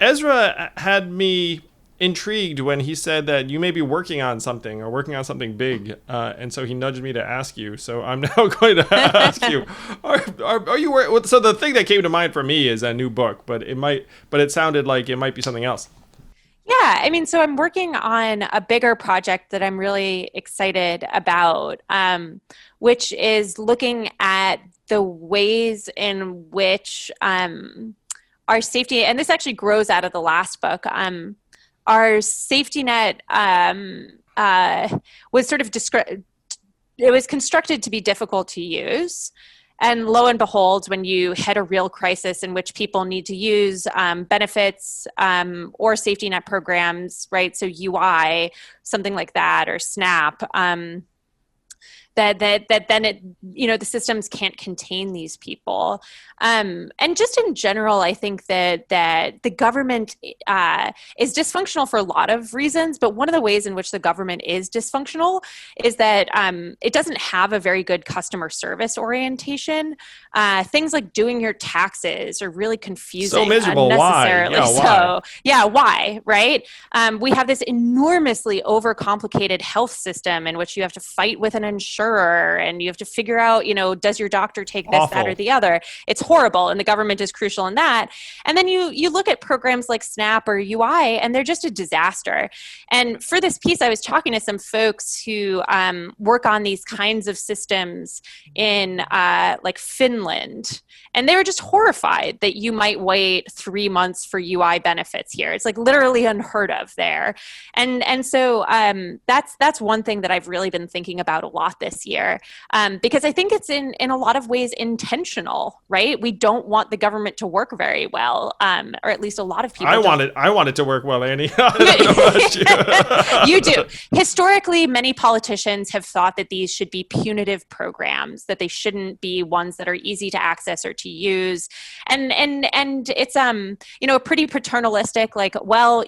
Ezra had me intrigued when he said that you may be working on something or working on something big, and so he nudged me to ask you. So I'm now going to ask you: Are you? So the thing that came to mind for me is a new book, but it sounded like it might be something else. Yeah, I mean, so I'm working on a bigger project that I'm really excited about, which is looking at the ways in which our safety, and this actually grows out of the last book, our safety net was sort of it was constructed to be difficult to use. And lo and behold, when you hit a real crisis in which people need to use benefits or safety net programs, right? So UI, something like that, or SNAP, that then it, the systems can't contain these people. And just in general, I think that the government is dysfunctional for a lot of reasons, but one of the ways in which the government is dysfunctional is that it doesn't have a very good customer service orientation. Things like doing your taxes are really confusing. So miserable. Unnecessarily Why? Yeah, why? so. Yeah, why, right? We have this enormously overcomplicated health system in which you have to fight with an insurer and you have to figure out, does your doctor take this, Awful. that, or the other? It's horrible, and the government is crucial in that. And then you look at programs like SNAP or UI, and they're just a disaster. And for this piece, I was talking to some folks who work on these kinds of systems in like Finland, and they were just horrified that you might wait 3 months for UI benefits here. It's like literally unheard of there. And so that's one thing that I've really been thinking about a lot this year, because I think it's in a lot of ways intentional, right? We don't want the government to work very well, or at least a lot of people. I want it to work well, Annie. I don't know about you. You do. Historically, many politicians have thought that these should be punitive programs, that they shouldn't be ones that are easy to access or to use. And it's a pretty paternalistic, like, well,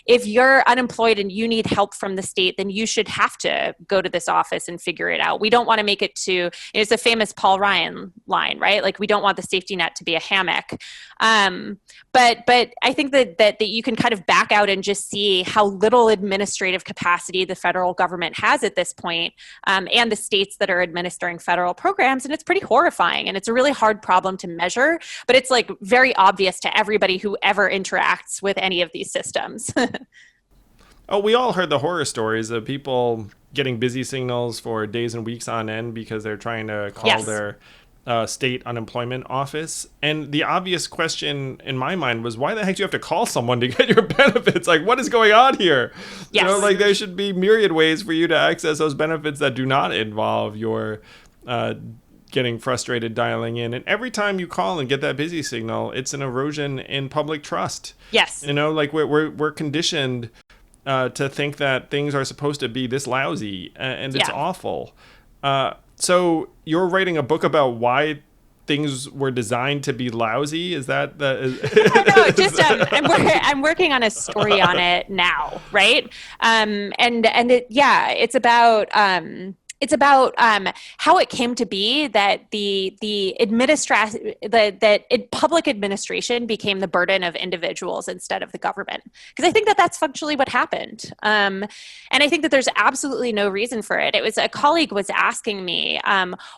if you're unemployed and you need help from the state, then you should have to go to this office and figure it out. We don't want to make it to, it's a famous Paul Ryan line, right? Like, we don't want the safety net to be a hammock. But I think that you can kind of back out and just see how little administrative capacity the federal government has at this point, and the states that are administering federal programs. And it's pretty horrifying. And it's a really hard problem to measure, but it's like very obvious to everybody who ever interacts with any of these systems. Oh, we all heard the horror stories of people getting busy signals for days and weeks on end because they're trying to call Yes. their state unemployment office. And the obvious question in my mind was, why the heck do you have to call someone to get your benefits? Like, what is going on here? Yes. Like, there should be myriad ways for you to access those benefits that do not involve your getting frustrated dialing in. And every time you call and get that busy signal, it's an erosion in public trust. Yes. Like we're conditioned to think that things are supposed to be this lousy, and it's awful. So you're writing a book about why things were designed to be lousy? Is that No, just I'm working on a story on it now, right? It's about how it came to be that public administration became the burden of individuals instead of the government. Because I think that that's functionally what happened. And I think that there's absolutely no reason for it. It was a colleague was asking me,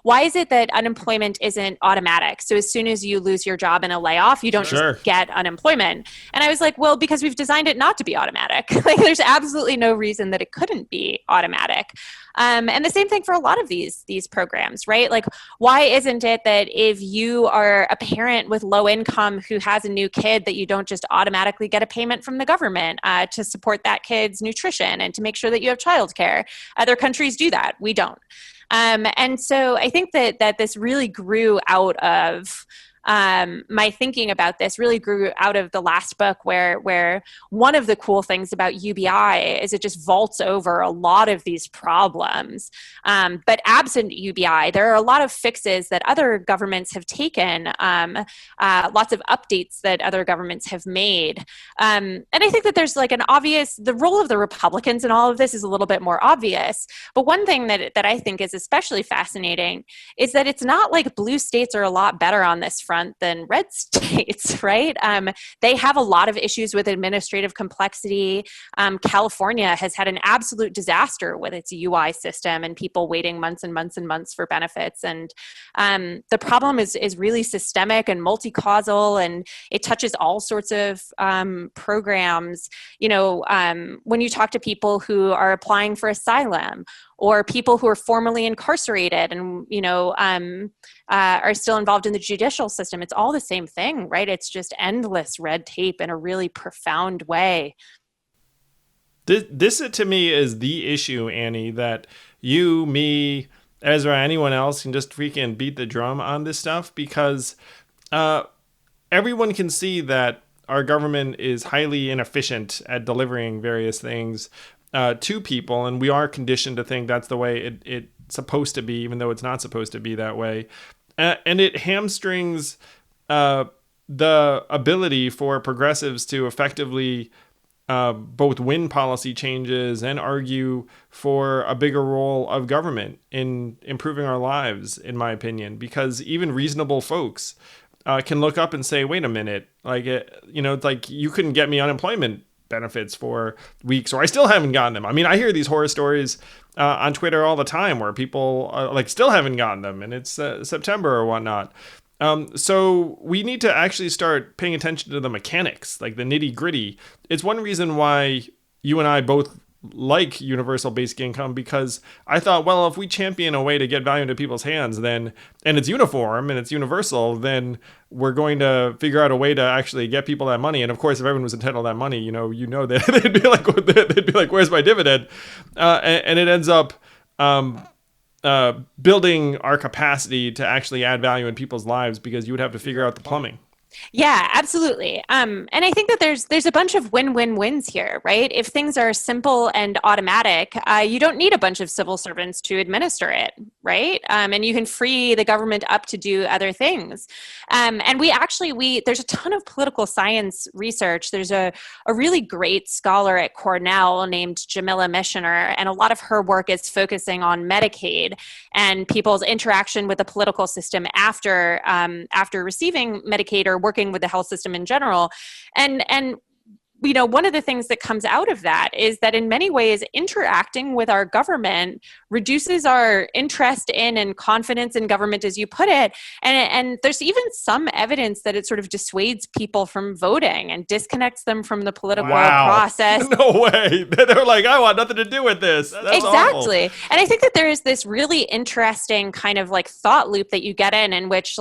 why is it that unemployment isn't automatic? So as soon as you lose your job in a layoff, you don't just get unemployment. And I was like, well, because we've designed it not to be automatic. Like, there's absolutely no reason that it couldn't be automatic. And the same thing for a lot of these programs, right? Like, why isn't it that if you are a parent with low income who has a new kid, that you don't just automatically get a payment from the government to support that kid's nutrition and to make sure that you have childcare? Other countries do that. We don't. And so I think that this really grew out of my thinking about this really grew out of the last book, where one of the cool things about UBI is it just vaults over a lot of these problems. But absent UBI, there are a lot of fixes that other governments have taken, lots of updates that other governments have made. And I think that there's like the role of the Republicans in all of this is a little bit more obvious. But one thing that I think is especially fascinating is that it's not like blue states are a lot better on this front. front than red states, right? They have a lot of issues with administrative complexity. California has had an absolute disaster with its UI system and people waiting months and months and months for benefits. And the problem is really systemic and multi-causal, and it touches all sorts of programs. When you talk to people who are applying for asylum, or people who are formerly incarcerated and are still involved in the judicial system, it's all the same thing, right? It's just endless red tape in a really profound way. This to me is the issue, Annie, that you, me, Ezra, anyone else can just freaking beat the drum on this stuff, because everyone can see that our government is highly inefficient at delivering various things to people, and we are conditioned to think that's the way it's supposed to be, even though it's not supposed to be that way. And it hamstrings the ability for progressives to effectively both win policy changes and argue for a bigger role of government in improving our lives, in my opinion, because even reasonable folks can look up and say, wait a minute, it's like you couldn't get me unemployment benefits for weeks, or I still haven't gotten them. I mean, I hear these horror stories on Twitter all the time where people still haven't gotten them, and it's September or whatnot. So we need to actually start paying attention to the mechanics, like the nitty gritty. It's one reason why you and I both like universal basic income, because I thought, well, if we champion a way to get value into people's hands, then, and it's uniform and it's universal, then we're going to figure out a way to actually get people that money. And of course, if everyone was entitled to that money, that they'd be like, where's my dividend? And it ends up building our capacity to actually add value in people's lives, because you would have to figure out the plumbing. Yeah, absolutely. And I think that there's a bunch of win-win-wins here, right? If things are simple and automatic, you don't need a bunch of civil servants to administer it, right? And you can free the government up to do other things. And there's a ton of political science research. There's a really great scholar at Cornell named Jamila Michener, and a lot of her work is focusing on Medicaid and people's interaction with the political system after receiving Medicaid or working with the health system in general. And one of the things that comes out of that is that in many ways, interacting with our government reduces our interest in and confidence in government, as you put it. And there's even some evidence that it sort of dissuades people from voting and disconnects them from the political process. No way. They're like, I want nothing to do with this. That's exactly. Awful. And I think that there is this really interesting kind of thought loop that you get in which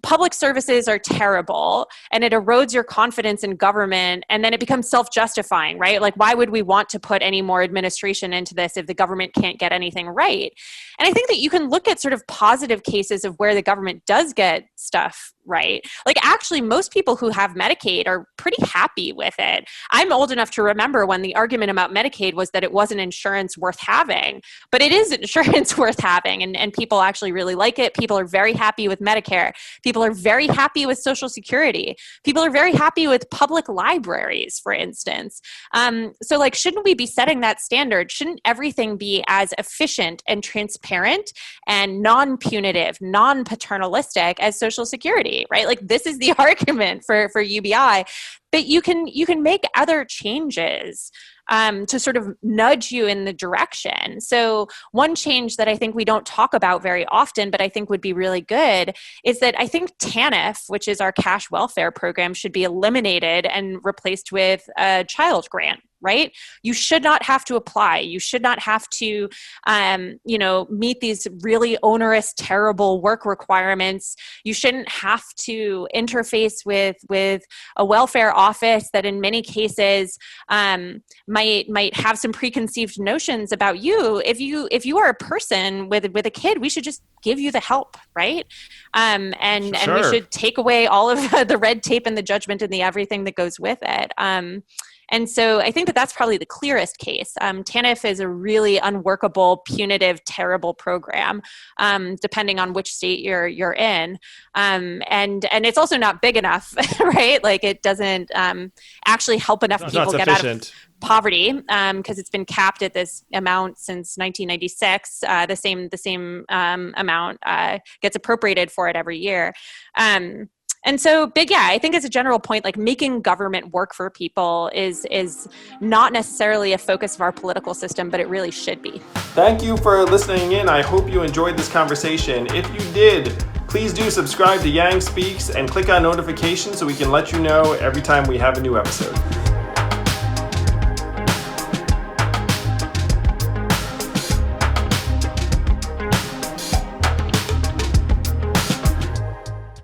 public services are terrible, and it erodes your confidence in government, and then it becomes self-justifying, right? Why would we want to put any more administration into this if the government can't get anything right? And I think that you can look at sort of positive cases of where the government does get stuff right. Actually, most people who have Medicaid are pretty happy with it. I'm old enough to remember when the argument about Medicaid was that it wasn't insurance worth having, but it is insurance worth having, and people actually really like it. People are very happy with Medicare. People are very happy with Social Security. People are very happy with public libraries, for instance. So shouldn't we be setting that standard? Shouldn't everything be as efficient and transparent and non-punitive, non-paternalistic as Social Security, right? This is the argument for UBI. But you can make other changes to sort of nudge you in the direction. So one change that I think we don't talk about very often, but I think would be really good, is that I think TANF, which is our cash welfare program, should be eliminated and replaced with a child grant. Right? You should not have to apply. You should not have to, meet these really onerous, terrible work requirements. You shouldn't have to interface with a welfare office that, in many cases, might have some preconceived notions about you. If you are a person with a kid, we should just give you the help, right? And we should take away all of the red tape and the judgment and the everything that goes with it. And so I think that that's probably the clearest case. TANF is a really unworkable, punitive, terrible program, depending on which state you're in. And it's also not big enough, right? It doesn't actually help enough people get out of poverty, because it's been capped at this amount since 1996. The same amount gets appropriated for it every year. And so I think as a general point, like making government work for people is not necessarily a focus of our political system, but it really should be. Thank you for listening in. I hope you enjoyed this conversation. If you did, please do subscribe to Yang Speaks and click on notifications so we can let you know every time we have a new episode.